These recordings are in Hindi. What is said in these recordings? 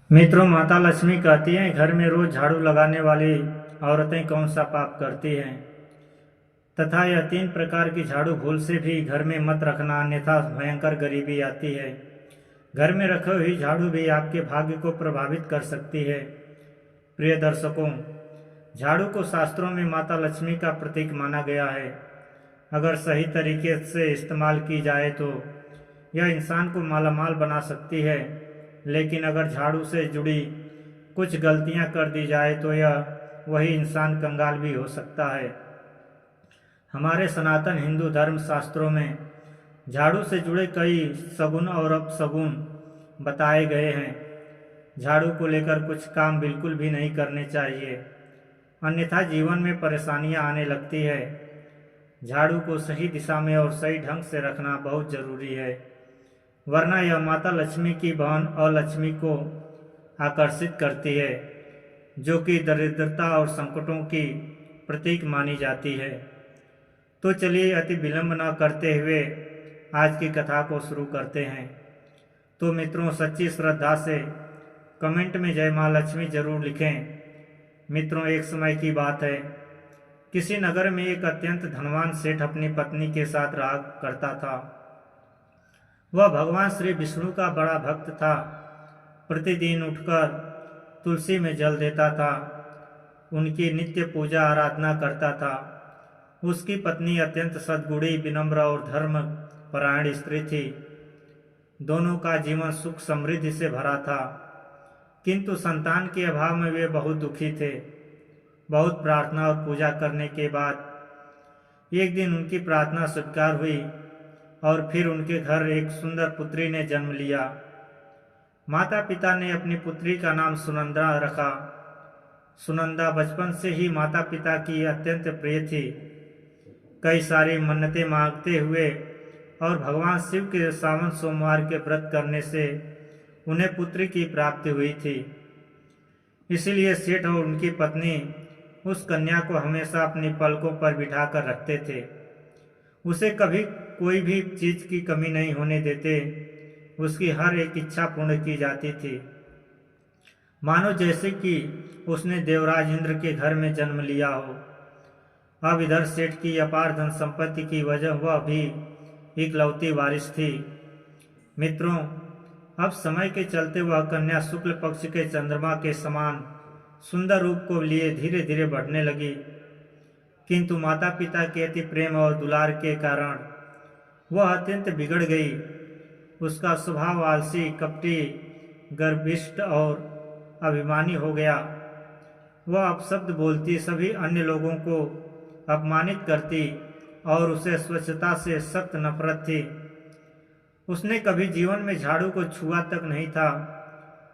मित्रों, माता लक्ष्मी कहती हैं, घर में रोज झाड़ू लगाने वाली औरतें कौन सा पाप करती हैं। तथा यह 3 प्रकार की झाड़ू भूल से भी घर में मत रखना, अन्यथा भयंकर गरीबी आती है। घर में रखी हुई झाड़ू भी आपके भाग्य को प्रभावित कर सकती है। प्रिय दर्शकों, झाड़ू को शास्त्रों में माता लक्ष्मी का प्रतीक माना गया है। अगर सही तरीके से इस्तेमाल की जाए तो यह इंसान को मालामाल बना सकती है, लेकिन अगर झाड़ू से जुड़ी कुछ गलतियां कर दी जाए तो यह वही इंसान कंगाल भी हो सकता है। हमारे सनातन हिंदू धर्म शास्त्रों में झाड़ू से जुड़े कई सगुन और अपशगुन बताए गए हैं। झाड़ू को लेकर कुछ काम बिल्कुल भी नहीं करने चाहिए, अन्यथा जीवन में परेशानियां आने लगती है। झाड़ू को सही दिशा में और सही ढंग से रखना बहुत जरूरी है, वरना यह माता लक्ष्मी की बहन अलक्ष्मी को आकर्षित करती है, जो कि दरिद्रता और संकटों की प्रतीक मानी जाती है। तो चलिए अति विलंब न करते हुए आज की कथा को शुरू करते हैं। तो मित्रों, सच्ची श्रद्धा से कमेंट में जय माँ लक्ष्मी जरूर लिखें। मित्रों, एक समय की बात है, किसी नगर में एक अत्यंत धनवान सेठ अपनी पत्नी के साथ रहा करता था। वह भगवान श्री विष्णु का बड़ा भक्त था। प्रतिदिन उठकर तुलसी में जल देता था, उनकी नित्य पूजा आराधना करता था। उसकी पत्नी अत्यंत सद्गुणी, विनम्र और धर्म परायण स्त्री थी। दोनों का जीवन सुख समृद्धि से भरा था, किंतु संतान के अभाव में वे बहुत दुखी थे। बहुत प्रार्थना और पूजा करने के बाद एक दिन उनकी प्रार्थना स्वीकार हुई और फिर उनके घर एक सुंदर पुत्री ने जन्म लिया। माता पिता ने अपनी पुत्री का नाम सुनंदा रखा। सुनंदा बचपन से ही माता पिता की अत्यंत प्रिय थी। कई सारी मन्नतें मांगते हुए और भगवान शिव के सावन सोमवार के व्रत करने से उन्हें पुत्री की प्राप्ति हुई थी। इसीलिए सेठ और उनकी पत्नी उस कन्या को हमेशा अपनी पलकों पर बिठाकर रखते थे। उसे कभी कोई भी चीज की कमी नहीं होने देते। उसकी हर एक इच्छा पूर्ण की जाती थी, मानो जैसे कि उसने देवराज इंद्र के घर में जन्म लिया हो। अब इधर सेठ की अपार धन संपत्ति की वजह वह भी इकलौती वारिस थी। मित्रों, अब समय के चलते वह कन्या शुक्ल पक्ष के चंद्रमा के समान सुंदर रूप को लिए धीरे धीरे बढ़ने लगी, किंतु माता पिता के अति प्रेम और दुलार के कारण वह अत्यंत बिगड़ गई। उसका स्वभाव आलसी, कपटी, गर्विष्ठ और अभिमानी हो गया। वह अपशब्द बोलती, सभी अन्य लोगों को अपमानित करती और उसे स्वच्छता से सख्त नफरत थी। उसने कभी जीवन में झाड़ू को छुआ तक नहीं था।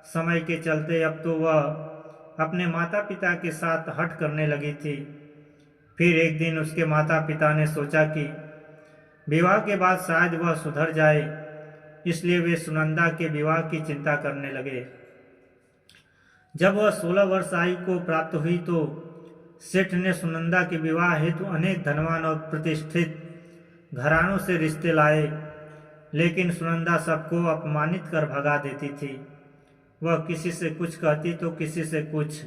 समय के चलते अब तो वह अपने माता पिता के साथ हठ करने लगी थी। फिर एक दिन उसके माता पिता ने सोचा कि विवाह के बाद शायद वह सुधर जाए, इसलिए वे सुनंदा के विवाह की चिंता करने लगे। जब वह 16 वर्ष आयु को प्राप्त हुई तो सेठ ने सुनंदा के विवाह हेतु अनेक धनवान और प्रतिष्ठित घरानों से रिश्ते लाए, लेकिन सुनंदा सबको अपमानित कर भगा देती थी। वह किसी से कुछ कहती तो किसी से कुछ।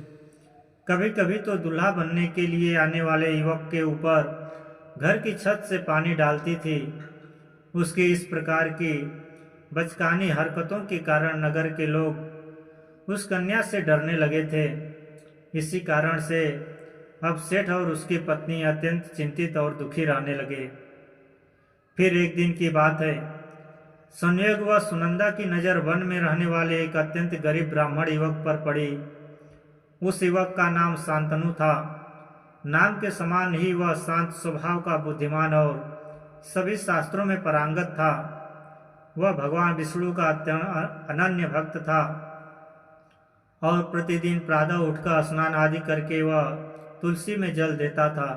कभी कभी तो दूल्हा बनने के लिए आने वाले युवक के ऊपर घर की छत से पानी डालती थी। उसकी इस प्रकार की बचकानी हरकतों के कारण नगर के लोग उस कन्या से डरने लगे थे। इसी कारण से अब सेठ और उसकी पत्नी अत्यंत चिंतित और दुखी रहने लगे। फिर एक दिन की बात है, संयोगवश सुनंदा की नज़र वन में रहने वाले एक अत्यंत गरीब ब्राह्मण युवक पर पड़ी। उस युवक का नाम शांतनु था। नाम के समान ही वह शांत स्वभाव का बुद्धिमान और सभी शास्त्रों में पारंगत था। वह भगवान विष्णु का अनन्य भक्त था और प्रतिदिन प्रातः उठकर स्नान आदि करके वह तुलसी में जल देता था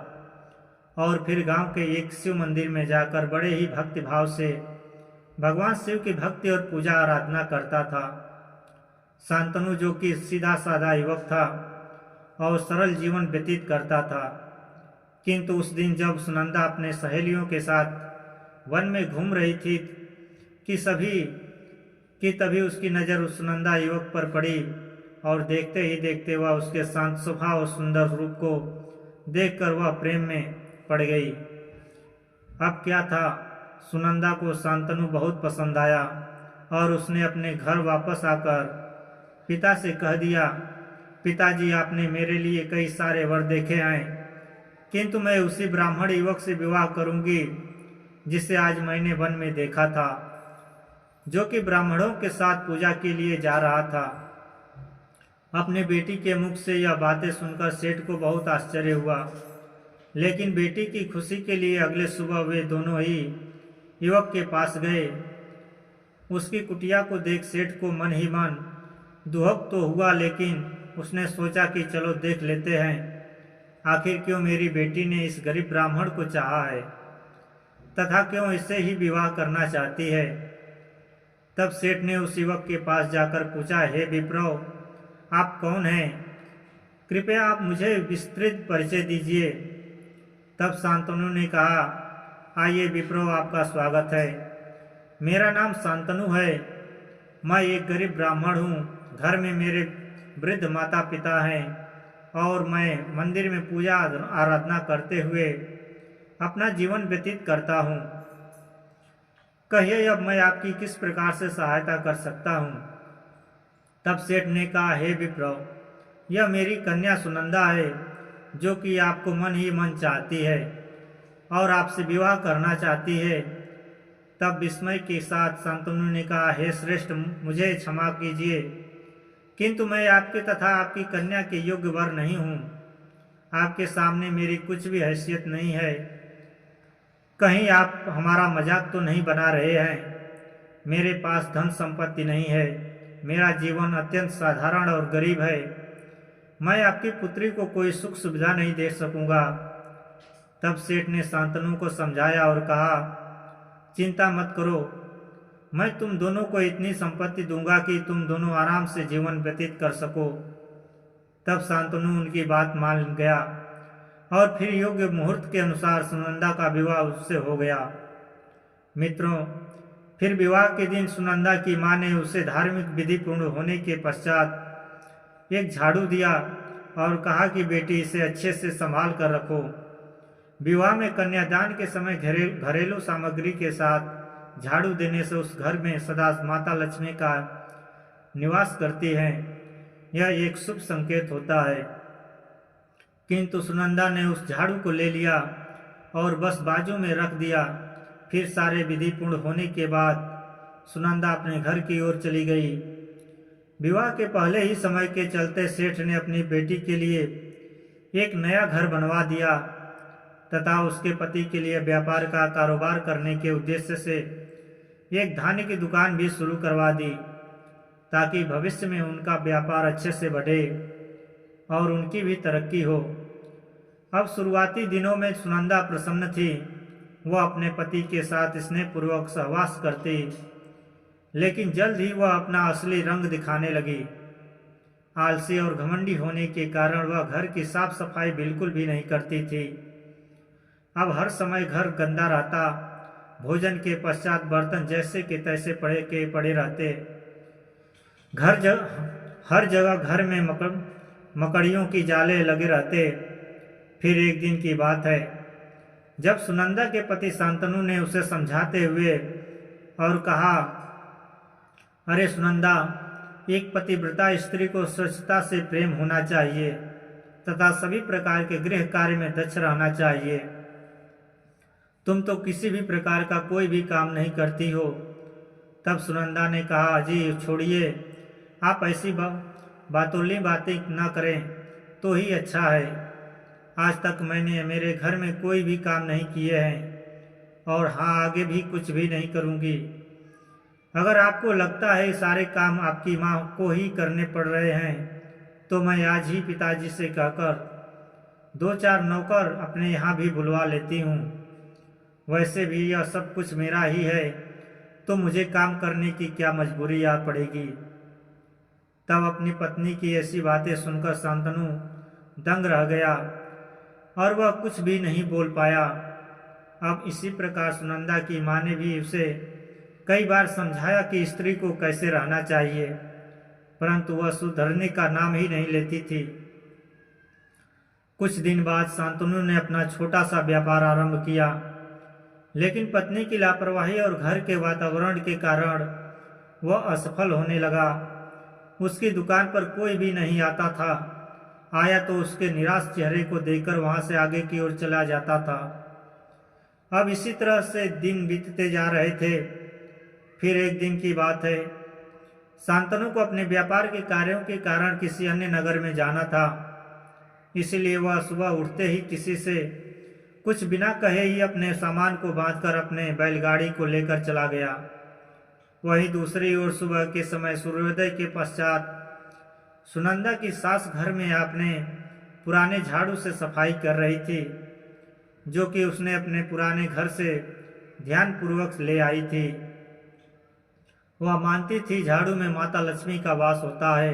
और फिर गांव के एक शिव मंदिर में जाकर बड़े ही भक्ति भाव से भगवान शिव की भक्ति और पूजा आराधना करता था। शांतनु, जो कि सीधा साधा युवक था और सरल जीवन व्यतीत करता था, किंतु उस दिन जब सुनंदा अपने सहेलियों के साथ वन में घूम रही थी कि सभी कि तभी उसकी नज़र उस सुनंदा युवक पर पड़ी और देखते ही देखते वह उसके शांत स्वभाव और सुंदर रूप को देखकर वह प्रेम में पड़ गई। अब क्या था, सुनंदा को शांतनु बहुत पसंद आया और उसने अपने घर वापस आकर पिता से कह दिया, पिताजी आपने मेरे लिए कई सारे वर देखे हैं, किंतु मैं उसी ब्राह्मण युवक से विवाह करूंगी जिसे आज मैंने वन में देखा था, जो कि ब्राह्मणों के साथ पूजा के लिए जा रहा था। अपने बेटी के मुख से यह बातें सुनकर सेठ को बहुत आश्चर्य हुआ, लेकिन बेटी की खुशी के लिए अगले सुबह वे दोनों ही युवक के पास गए। उसकी कुटिया को देख सेठ को मन ही मन दुहक तो हुआ, लेकिन उसने सोचा कि चलो देख लेते हैं, आखिर क्यों मेरी बेटी ने इस गरीब ब्राह्मण को चाहा है तथा क्यों इससे ही विवाह करना चाहती है। तब सेठ ने उस युवक के पास जाकर पूछा, हे विप्रो, आप कौन हैं? कृपया आप मुझे विस्तृत परिचय दीजिए। तब शांतनु ने कहा, आइए विप्रो, आपका स्वागत है। मेरा नाम शांतनु है। मैं एक गरीब ब्राह्मण हूँ। घर में मेरे वृद्ध माता पिता हैं और मैं मंदिर में पूजा आराधना करते हुए अपना जीवन व्यतीत करता हूँ। कहिए अब मैं आपकी किस प्रकार से सहायता कर सकता हूँ। तब सेठ ने कहा, हे विप्र, यह मेरी कन्या सुनंदा है, जो कि आपको मन ही मन चाहती है और आपसे विवाह करना चाहती है। तब विस्मय के साथ शांतनु ने कहा, हे श्रेष्ठ, मुझे क्षमा कीजिए, किंतु मैं आपके तथा आपकी कन्या के योग्य वर नहीं हूँ। आपके सामने मेरी कुछ भी हैसियत नहीं है। कहीं आप हमारा मजाक तो नहीं बना रहे हैं? मेरे पास धन संपत्ति नहीं है। मेरा जीवन अत्यंत साधारण और गरीब है। मैं आपकी पुत्री को कोई सुख सुविधा नहीं दे सकूंगा। तब सेठ ने शांतनु को समझाया और कहा, चिंता मत करो, मैं तुम दोनों को इतनी संपत्ति दूंगा कि तुम दोनों आराम से जीवन व्यतीत कर सको। तब शांतनु उनकी बात मान गया और फिर योग्य मुहूर्त के अनुसार सुनंदा का विवाह उससे हो गया। मित्रों, फिर विवाह के दिन सुनंदा की मां ने उसे धार्मिक विधि पूर्ण होने के पश्चात एक झाड़ू दिया और कहा कि बेटी, इसे अच्छे से संभाल कर रखो। विवाह में कन्यादान के समय घरेलू सामग्री के साथ झाड़ू देने से उस घर में सदा माता लक्ष्मी का निवास करती हैं। यह एक शुभ संकेत होता है। किंतु सुनंदा ने उस झाड़ू को ले लिया और बस बाजू में रख दिया। फिर सारे विधि पूर्ण होने के बाद सुनंदा अपने घर की ओर चली गई। विवाह के पहले ही समय के चलते सेठ ने अपनी बेटी के लिए एक नया घर बनवा दिया तथा उसके पति के लिए व्यापार का कारोबार करने के उद्देश्य से एक धान्य की दुकान भी शुरू करवा दी, ताकि भविष्य में उनका व्यापार अच्छे से बढ़े और उनकी भी तरक्की हो। अब शुरुआती दिनों में सुनंदा प्रसन्न थी। वह अपने पति के साथ स्नेहपूर्वक सहवास करती, लेकिन जल्द ही वह अपना असली रंग दिखाने लगी। आलसी और घमंडी होने के कारण वह घर की साफ सफाई बिल्कुल भी नहीं करती थी। अब हर समय घर गंदा रहता। भोजन के पश्चात बर्तन जैसे के तैसे पड़े रहते। हर जगह घर में मकड़ियों की जाले लगे रहते। फिर एक दिन की बात है, जब सुनंदा के पति शांतनु ने उसे समझाते हुए और कहा, अरे सुनंदा, एक पतिव्रता स्त्री को स्वच्छता से प्रेम होना चाहिए तथा सभी प्रकार के गृह कार्य में दक्ष रहना चाहिए। तुम तो किसी भी प्रकार का कोई भी काम नहीं करती हो। तब सुनंदा ने कहा, अजी छोड़िए, आप ऐसी बातोली बातें न करें तो ही अच्छा है। आज तक मैंने मेरे घर में कोई भी काम नहीं किए हैं और हाँ, आगे भी कुछ भी नहीं करूँगी। अगर आपको लगता है सारे काम आपकी माँ को ही करने पड़ रहे हैं, तो मैं आज ही पिताजी से कहकर 2-4 नौकर अपने यहाँ भी बुलवा लेती हूँ। वैसे भी यह सब कुछ मेरा ही है, तो मुझे काम करने की क्या मजबूरी आ पड़ेगी। तब अपनी पत्नी की ऐसी बातें सुनकर शांतनु दंग रह गया और वह कुछ भी नहीं बोल पाया। अब इसी प्रकार सुनंदा की माँ ने भी उसे कई बार समझाया कि स्त्री को कैसे रहना चाहिए, परंतु वह सुधरने का नाम ही नहीं लेती थी। कुछ दिन बाद शांतनु ने अपना छोटा सा व्यापार आरंभ किया, लेकिन पत्नी की लापरवाही और घर के वातावरण के कारण वह असफल होने लगा। उसकी दुकान पर कोई भी नहीं आता था, आया तो उसके निराश चेहरे को देखकर वहां से आगे की ओर चला जाता था। अब इसी तरह से दिन बीतते जा रहे थे। फिर एक दिन की बात है, शांतनु को अपने व्यापार के कार्यों के कारण किसी अन्य नगर में जाना था। इसलिए वह सुबह उठते ही किसी से कुछ बिना कहे ही अपने सामान को बांधकर अपने बैलगाड़ी को लेकर चला गया। वहीं दूसरी ओर सुबह के समय सूर्योदय के पश्चात सुनंदा की सास घर में अपने पुराने झाड़ू से सफाई कर रही थी, जो कि उसने अपने पुराने घर से ध्यानपूर्वक ले आई थी। वह मानती थी झाड़ू में माता लक्ष्मी का वास होता है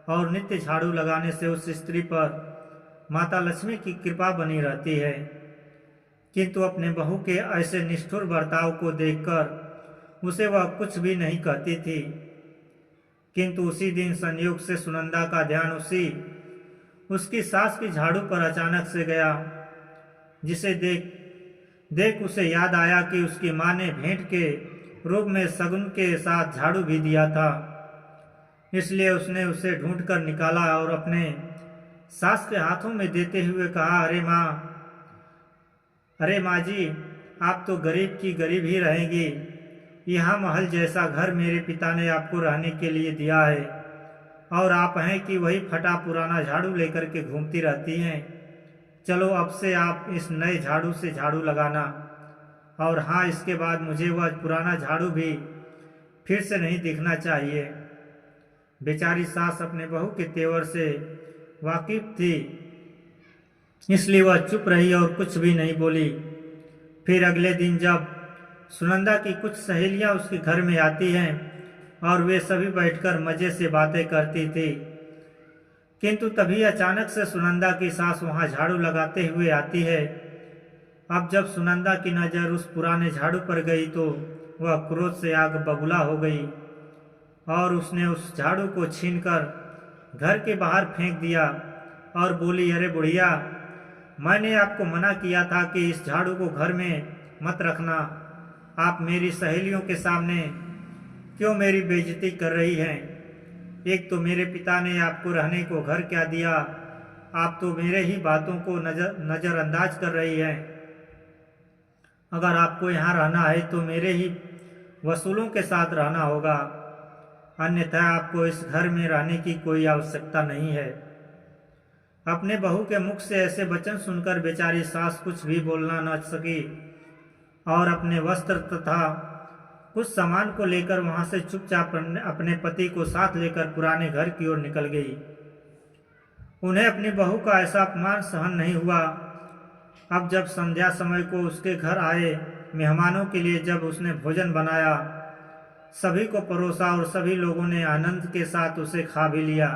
और नित्य झाड़ू लगाने से उस स्त्री पर माता लक्ष्मी की कृपा बनी रहती है। किंतु अपने बहू के ऐसे निष्ठुर बर्ताव को देखकर उसे वह कुछ भी नहीं कहती थी। किंतु उसी दिन संयोग से सुनंदा का ध्यान उसकी सास की झाड़ू पर अचानक से गया, जिसे देख उसे याद आया कि उसकी माँ ने भेंट के रूप में शगुन के साथ झाड़ू भी दिया था। इसलिए उसने उसे ढूंढकर निकाला और अपने सास के हाथों में देते हुए कहा, अरे माँ जी, आप तो गरीब की गरीब ही रहेंगी। यह महल जैसा घर मेरे पिता ने आपको रहने के लिए दिया है, और आप हैं कि वही फटा पुराना झाड़ू लेकर के घूमती रहती हैं। चलो अब से आप इस नए झाड़ू से झाड़ू लगाना, और हाँ, इसके बाद मुझे वह पुराना झाड़ू भी फिर से नहीं दिखना चाहिए। बेचारी सास अपने बहू के तेवर से वाकिफ थी, इसलिए वह चुप रही और कुछ भी नहीं बोली। फिर अगले दिन जब सुनंदा की कुछ सहेलियां उसके घर में आती हैं और वे सभी बैठकर मजे से बातें करती थी, किंतु तभी अचानक से सुनंदा की सास वहां झाड़ू लगाते हुए आती है। अब जब सुनंदा की नज़र उस पुराने झाड़ू पर गई तो वह क्रोध से आग बबूला हो गई और उसने उस झाड़ू को छीनकर घर के बाहर फेंक दिया और बोली, अरे बुढ़िया, मैंने आपको मना किया था कि इस झाड़ू को घर में मत रखना। आप मेरी सहेलियों के सामने क्यों मेरी बेइज्जती कर रही हैं? एक तो मेरे पिता ने आपको रहने को घर क्या दिया, आप तो मेरे ही बातों को नज़रअंदाज कर रही हैं। अगर आपको यहाँ रहना है तो मेरे ही वसूलों के साथ रहना होगा, अन्यथा आपको इस घर में रहने की कोई आवश्यकता नहीं है। अपने बहू के मुख से ऐसे वचन सुनकर बेचारी सास कुछ भी बोलना न सकी और अपने वस्त्र तथा कुछ सामान को लेकर वहां से चुपचाप अपने पति को साथ लेकर पुराने घर की ओर निकल गई। उन्हें अपनी बहू का ऐसा अपमान सहन नहीं हुआ। अब जब संध्या समय को उसके घर आए मेहमानों के लिए जब उसने भोजन बनाया, सभी को परोसा और सभी लोगों ने आनंद के साथ उसे खा भी लिया,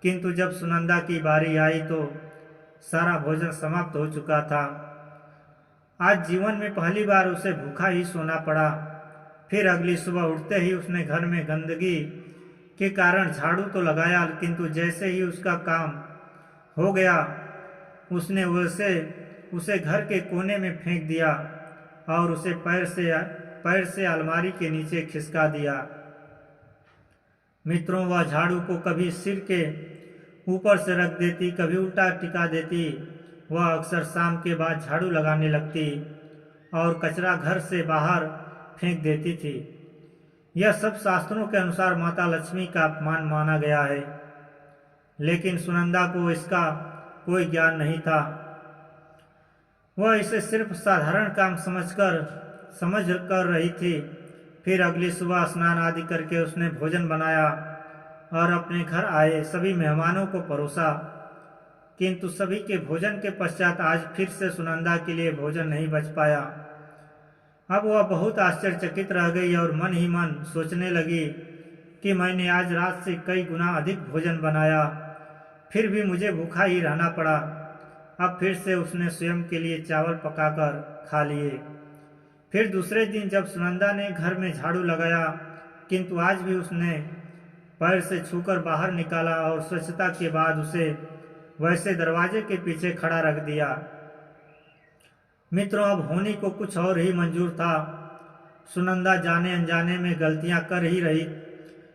किंतु जब सुनंदा की बारी आई तो सारा भोजन समाप्त हो चुका था। आज जीवन में पहली बार उसे भूखा ही सोना पड़ा। फिर अगली सुबह उठते ही उसने घर में गंदगी के कारण झाड़ू तो लगाया, किंतु जैसे ही उसका काम हो गया उसने उसे घर के कोने में फेंक दिया और उसे पैर से अलमारी के नीचे खिसका दिया। मित्रों, वह झाड़ू को कभी सिर के ऊपर से रख देती, कभी उल्टा टिका देती। वह अक्सर शाम के बाद झाड़ू लगाने लगती और कचरा घर से बाहर फेंक देती थी। यह सब शास्त्रों के अनुसार माता लक्ष्मी का अपमान माना गया है, लेकिन सुनंदा को इसका कोई ज्ञान नहीं था। वह इसे सिर्फ साधारण काम समझ कर रही थी। फिर अगली सुबह स्नान आदि करके उसने भोजन बनाया और अपने घर आए सभी मेहमानों को परोसा, किंतु सभी के भोजन के पश्चात आज फिर से सुनंदा के लिए भोजन नहीं बच पाया। अब वह बहुत आश्चर्यचकित रह गई और मन ही मन सोचने लगी कि मैंने आज रात से कई गुना अधिक भोजन बनाया, फिर भी मुझे भूखा ही रहना पड़ा। अब फिर से उसने स्वयं के लिए चावल पकाकर खा लिए। फिर दूसरे दिन जब सुनंदा ने घर में झाड़ू लगाया, किंतु आज भी उसने पैर से छूकर बाहर निकाला और स्वच्छता के बाद उसे वैसे दरवाजे के पीछे खड़ा रख दिया। मित्रों, अब होनी को कुछ और ही मंजूर था। सुनंदा जाने अनजाने में गलतियां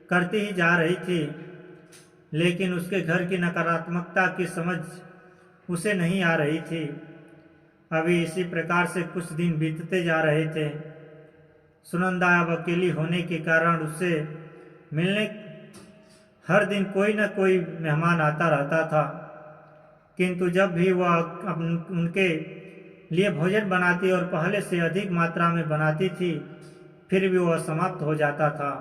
करती ही जा रही थी, लेकिन उसके घर की नकारात्मकता की समझ उसे नहीं आ रही थी। अभी इसी प्रकार से कुछ दिन बीतते जा रहे थे। सुनंदा अब अकेली होने के कारण उससे मिलने हर दिन कोई न कोई मेहमान आता रहता था, किंतु जब भी वह उनके लिए भोजन बनाती और पहले से अधिक मात्रा में बनाती थी, फिर भी वह समाप्त हो जाता था।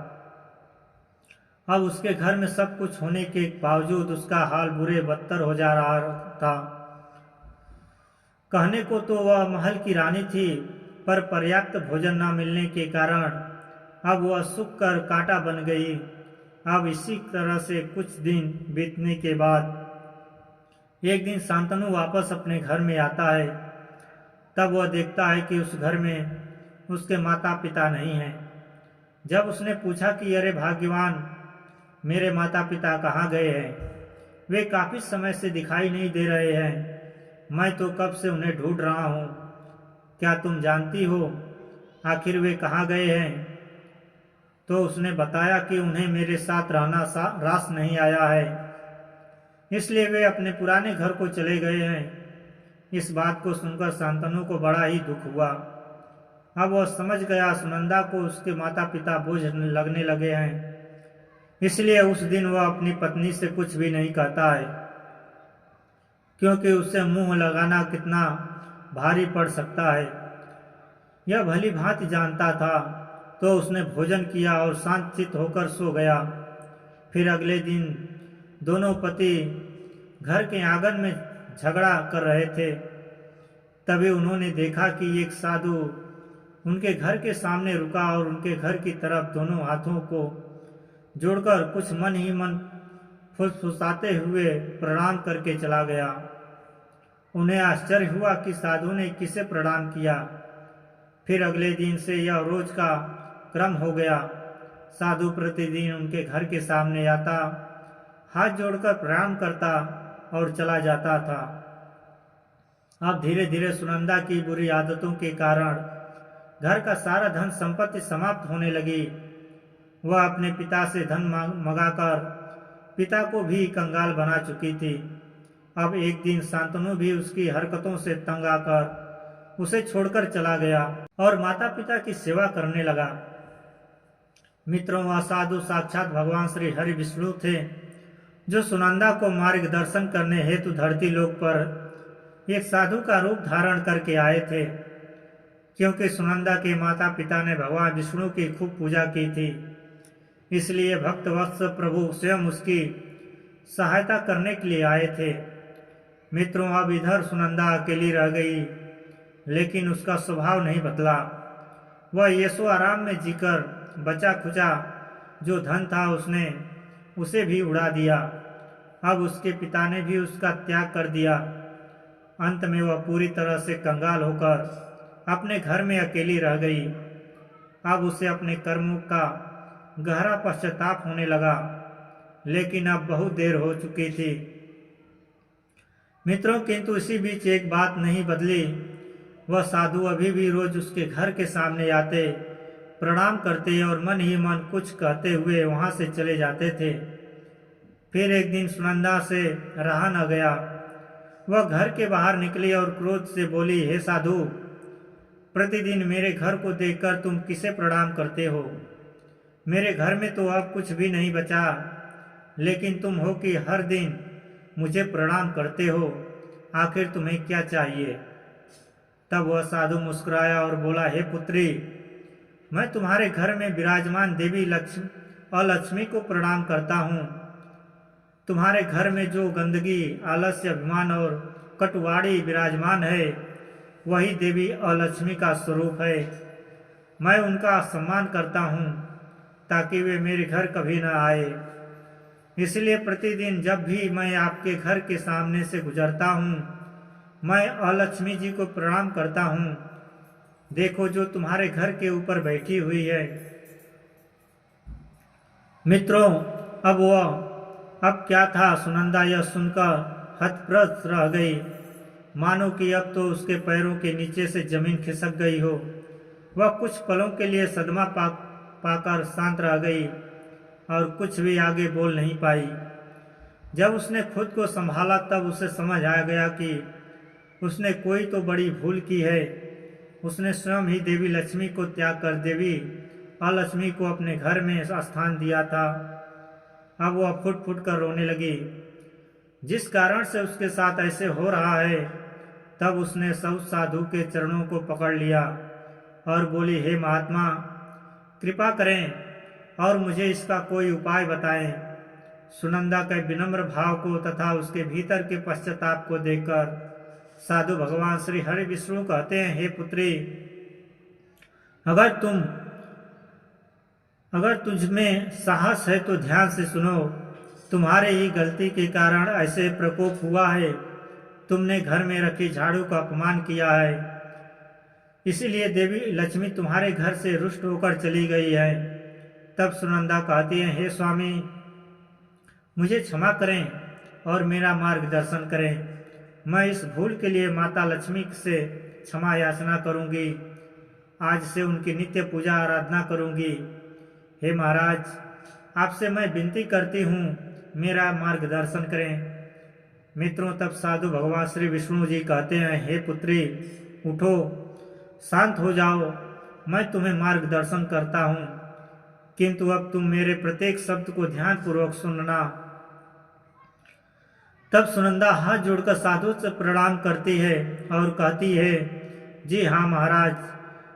अब उसके घर में सब कुछ होने के बावजूद उसका हाल बुरे बदतर हो जा रहा था। कहने को तो वह महल की रानी थी, पर पर्याप्त भोजन न मिलने के कारण अब वह सूख कर कांटा बन गई। अब इसी तरह से कुछ दिन बीतने के बाद एक दिन शांतनु वापस अपने घर में आता है। तब वह देखता है कि उस घर में उसके माता पिता नहीं हैं। जब उसने पूछा कि अरे भाग्यवान, मेरे माता पिता कहाँ गए हैं? वे काफ़ी समय से दिखाई नहीं दे रहे हैं। मैं तो कब से उन्हें ढूंढ रहा हूँ। क्या तुम जानती हो आखिर वे कहाँ गए हैं? तो उसने बताया कि उन्हें मेरे साथ रहना रास नहीं आया है, इसलिए वे अपने पुराने घर को चले गए हैं। इस बात को सुनकर शांतनु को बड़ा ही दुख हुआ। अब वह समझ गया सुनंदा को उसके माता पिता बोझ लगने लगे हैं, इसलिए उस दिन वह अपनी पत्नी से कुछ भी नहीं कहता है, क्योंकि उससे मुंह लगाना कितना भारी पड़ सकता है यह भली भांति जानता था। तो उसने भोजन किया और शांतचित्त होकर सो गया। फिर अगले दिन दोनों पति घर के आंगन में झगड़ा कर रहे थे। तभी उन्होंने देखा कि एक साधु उनके घर के सामने रुका और उनके घर की तरफ दोनों हाथों को जोड़कर कुछ मन ही मन फुसफुसाते हुए प्रणाम करके चला गया। उन्हें आश्चर्य हुआ कि साधु ने किसे प्रणाम किया। फिर अगले दिन से यह रोज का क्रम हो गया। साधु प्रतिदिन उनके घर के सामने आता, हाथ जोड़कर प्रणाम करता और चला जाता था। अब धीरे धीरे सुनंदा की बुरी आदतों के कारण घर का सारा धन संपत्ति समाप्त होने लगी। वह अपने पिता से धन मंगाकर पिता को भी कंगाल बना चुकी थी। अब एक दिन शांतनु भी उसकी हरकतों से तंग आकर उसे छोड़कर चला गया और माता पिता की सेवा करने लगा। मित्रों, वह साधु साक्षात भगवान श्री हरि विष्णु थे, जो सुनंदा को मार्गदर्शन करने हेतु धरती लोक पर एक साधु का रूप धारण करके आए थे। क्योंकि सुनंदा के माता पिता ने भगवान विष्णु की खूब पूजा की थी, इसलिए भक्त वत्स प्रभु स्वयं उसकी सहायता करने के लिए आए थे। मित्रों, अब इधर सुनंदा अकेली रह गई, लेकिन उसका स्वभाव नहीं बदला। वह यशो आराम में जीकर बचा खुचा जो धन था उसने उसे भी उड़ा दिया। अब उसके पिता ने भी उसका त्याग कर दिया। अंत में वह पूरी तरह से कंगाल होकर अपने घर में अकेली रह गई। अब उसे अपने कर्मों का गहरा पश्चाताप होने लगा, लेकिन अब बहुत देर हो चुकी थी। मित्रों, किंतु इसी बीच एक बात नहीं बदली। वह साधु अभी भी रोज उसके घर के सामने आते, प्रणाम करते और मन ही मन कुछ कहते हुए वहां से चले जाते थे। फिर एक दिन सुनंदा से रहा न गया। वह घर के बाहर निकली और क्रोध से बोली, हे साधु, प्रतिदिन मेरे घर को देखकर तुम किसे प्रणाम करते हो? मेरे घर में तो अब कुछ भी नहीं बचा, लेकिन तुम हो कि हर दिन मुझे प्रणाम करते हो। आखिर तुम्हें क्या चाहिए? तब वह साधु मुस्कुराया और बोला, हे पुत्री, मैं तुम्हारे घर में विराजमान देवी लक्ष्मी को प्रणाम करता हूँ। तुम्हारे घर में जो गंदगी, आलस्य, अभिमान और कटुवाड़ी विराजमान है, वही देवी अलक्ष्मी का स्वरूप है। मैं उनका सम्मान करता हूँ ताकि वे मेरे घर कभी न आए। इसलिए प्रतिदिन जब भी मैं आपके घर के सामने से गुजरता हूँ, मैं अलक्ष्मी जी को प्रणाम करता हूँ। देखो जो तुम्हारे घर के ऊपर बैठी हुई है। मित्रों, अब क्या था। सुनंदा यह सुनकर हतप्रभ रह गई, मानो कि अब तो उसके पैरों के नीचे से जमीन खिसक गई हो। वह कुछ पलों के लिए सदमा पाकर शांत रह गई और कुछ भी आगे बोल नहीं पाई। जब उसने खुद को संभाला तब उसे समझ आ गया कि उसने कोई तो बड़ी भूल की है। उसने स्वयं ही देवी लक्ष्मी को त्याग कर देवी अलक्ष्मी को अपने घर में स्थान दिया था। अब वह फुट फुट कर रोने लगी। जिस कारण से उसके साथ ऐसे हो रहा है, तब उसने सब साधु के चरणों को पकड़ लिया और बोली, हे महात्मा, कृपा करें और मुझे इसका कोई उपाय बताएं। सुनंदा के विनम्र भाव को तथा उसके भीतर के पश्चाताप को देखकर साधु भगवान श्री हरि विष्णु कहते हैं, हे पुत्री, अगर तुझ में साहस है तो ध्यान से सुनो। तुम्हारे ही गलती के कारण ऐसे प्रकोप हुआ है। तुमने घर में रखी झाड़ू का अपमान किया है, इसीलिए देवी लक्ष्मी तुम्हारे घर से रुष्ट होकर चली गई है। तब सुनंदा कहती है, हे स्वामी, मुझे क्षमा करें और मेरा मार्गदर्शन करें। मैं इस भूल के लिए माता लक्ष्मी से क्षमा याचना करूंगी। आज से उनकी नित्य पूजा आराधना करूंगी। हे महाराज, आपसे मैं विनती करती हूँ, मेरा मार्गदर्शन करें। मित्रों, तब साधु भगवान श्री विष्णु जी कहते हैं, हे पुत्री, उठो, शांत हो जाओ, मैं तुम्हें मार्गदर्शन करता हूँ, किंतु अब तुम मेरे प्रत्येक शब्द को ध्यानपूर्वक सुनना। तब सुनंदा हाथ जोड़कर साधु से प्रणाम करती है और कहती है, जी हाँ महाराज,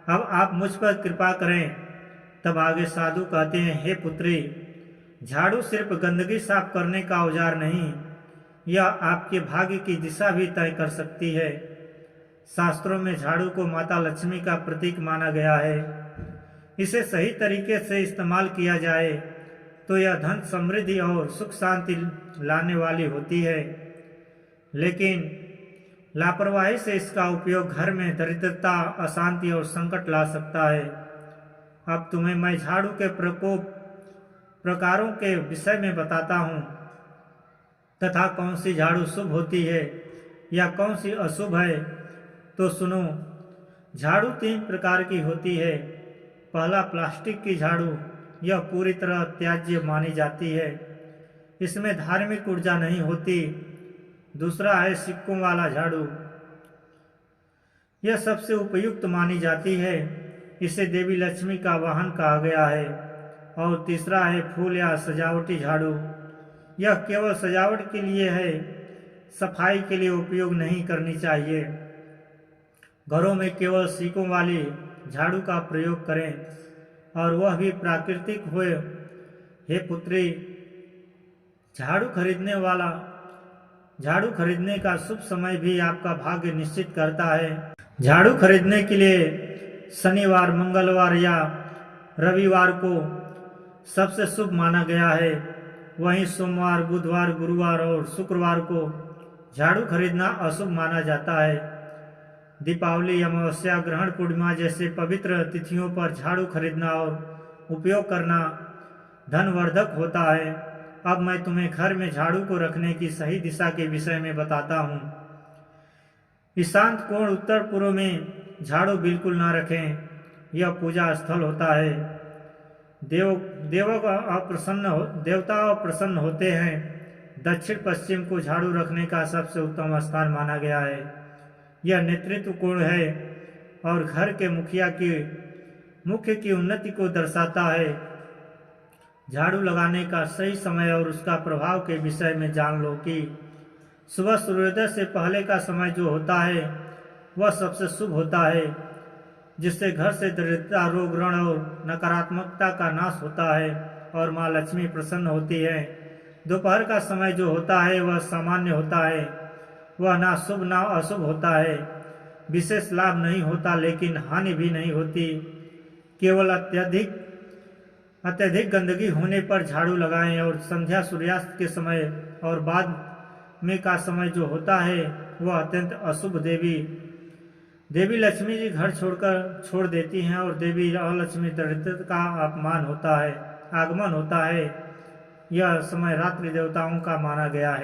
अब आप मुझ पर कृपा करें। तब आगे साधु कहते हैं, हे पुत्री, झाड़ू सिर्फ गंदगी साफ करने का औजार नहीं, यह आपके भाग्य की दिशा भी तय कर सकती है। शास्त्रों में झाड़ू को माता लक्ष्मी का प्रतीक माना गया है। इसे सही तरीके से इस्तेमाल किया जाए तो यह धन, समृद्धि और सुख शांति लाने वाली होती है, लेकिन लापरवाही से इसका उपयोग घर में दरिद्रता, अशांति और संकट ला सकता है। अब तुम्हें मैं झाड़ू के प्रकारों के विषय में बताता हूँ तथा कौन सी झाड़ू शुभ होती है या कौन सी अशुभ है। तो सुनो। झाड़ू 3 प्रकार की होती है। पहला, प्लास्टिक की झाड़ू। यह पूरी तरह त्याज्य मानी जाती है, इसमें धार्मिक ऊर्जा नहीं होती। दूसरा है सिक्कों वाला झाड़ू। यह सबसे उपयुक्त मानी जाती है, इसे देवी लक्ष्मी का वाहन कहा गया है। और तीसरा है फूल या सजावटी झाड़ू। यह केवल सजावट के लिए है, सफाई के लिए उपयोग नहीं करनी चाहिए। घरों में केवल सिक्कों वाली झाड़ू का प्रयोग करें और वह भी प्राकृतिक होए। हे पुत्री, झाड़ू खरीदने का शुभ समय भी आपका भाग्य निश्चित करता है। झाड़ू खरीदने के लिए शनिवार, मंगलवार या रविवार को सबसे शुभ माना गया है। वहीं सोमवार, बुधवार, गुरुवार और शुक्रवार को झाड़ू खरीदना अशुभ माना जाता है। दीपावली, अमावस्या, ग्रहण पूर्णिमा जैसे पवित्र तिथियों पर झाड़ू खरीदना और उपयोग करना धनवर्धक होता है। अब मैं तुम्हें घर में झाड़ू को रखने की सही दिशा के विषय में बताता हूँ। ईशांत कोण उत्तर पूर्व में झाड़ू बिल्कुल ना रखें, यह पूजा स्थल होता है। देवता अप्रसन्न होते हैं। दक्षिण पश्चिम को झाड़ू रखने का सबसे उत्तम स्थान माना गया है। यह नेतृत्व कोण है और घर के मुख्य की उन्नति को दर्शाता है। झाड़ू लगाने का सही समय और उसका प्रभाव के विषय में जान लो कि सुबह सूर्योदय से पहले का समय जो होता है वह सबसे शुभ होता है, जिससे घर से दरिद्रता, रोग, ऋण और नकारात्मकता का नाश होता है और माँ लक्ष्मी प्रसन्न होती है। दोपहर का समय जो होता है वह सामान्य होता है, वह ना शुभ ना अशुभ होता है। विशेष लाभ नहीं होता लेकिन हानि भी नहीं होती। केवल अत्यधिक गंदगी होने पर झाड़ू लगाएं और संध्या, सूर्यास्त के समय और बाद में का समय जो होता है वह अत्यंत अशुभ देवी देवी लक्ष्मी जी घर छोड़ देती हैं और देवी अलक्ष्मी दरिद्र का अपमान होता है, आगमन होता है। यह समय रात्रि देवताओं का माना गया है।